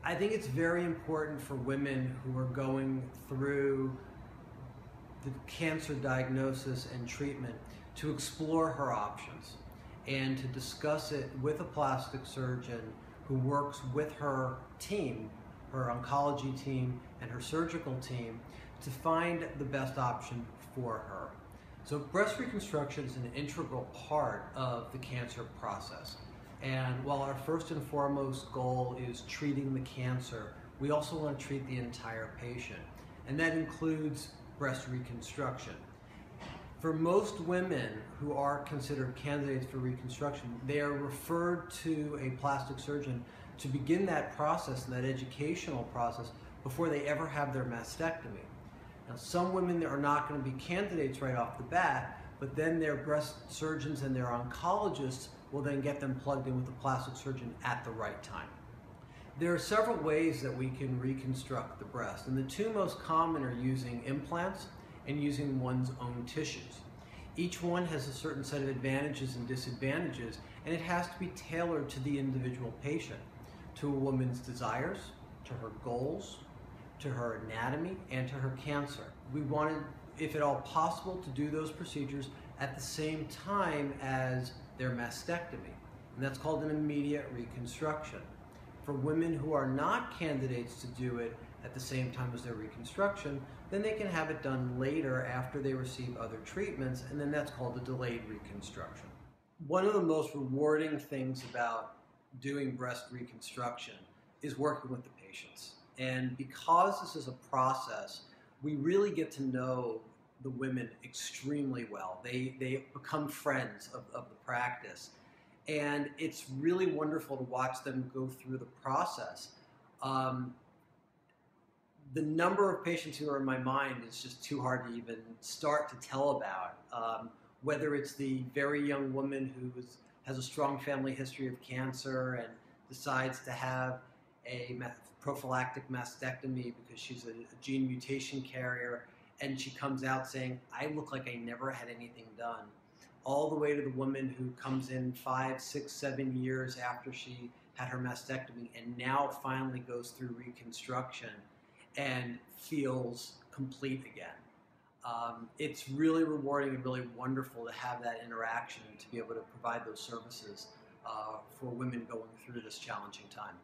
I think it's very important for women who are going through the cancer diagnosis and treatment to explore her options and to discuss it with a plastic surgeon who works with her team, her oncology team and her surgical team, to find the best option for her. So breast reconstruction is an integral part of the cancer process. And while our first and foremost goal is treating the cancer, we also want to treat the entire patient. And that includes breast reconstruction. For most women who are considered candidates for reconstruction, they are referred to a plastic surgeon to begin that process and that educational process before they ever have their mastectomy. Now, some women are not going to be candidates right off the bat, but then their breast surgeons and their oncologists will then get them plugged in with a plastic surgeon at the right time. There are several ways that we can reconstruct the breast, and the two most common are using implants and using one's own tissues. Each one has a certain set of advantages and disadvantages, and it has to be tailored to the individual patient, to a woman's desires, to her goals, to her anatomy, and to her cancer. We wanted, if at all possible, to do those procedures at the same time as their mastectomy, and that's called an immediate reconstruction. For women who are not candidates to do it at the same time as their reconstruction, then they can have it done later after they receive other treatments, and then that's called a delayed reconstruction. One of the most rewarding things about doing breast reconstruction is working with the patients. And because this is a process, we really get to know the women extremely well. They become friends of the practice. And it's really wonderful to watch them go through the process. The number of patients who are in my mind is just too hard to even start to tell about. Whether it's the very young woman who has a strong family history of cancer and decides to have a prophylactic mastectomy because she's a gene mutation carrier, and she comes out saying, I look like I never had anything done, all the way to the woman who comes in 5, 6, 7 years after she had her mastectomy and now finally goes through reconstruction and feels complete again. It's really rewarding and really wonderful to have that interaction and to be able to provide those services for women going through this challenging time.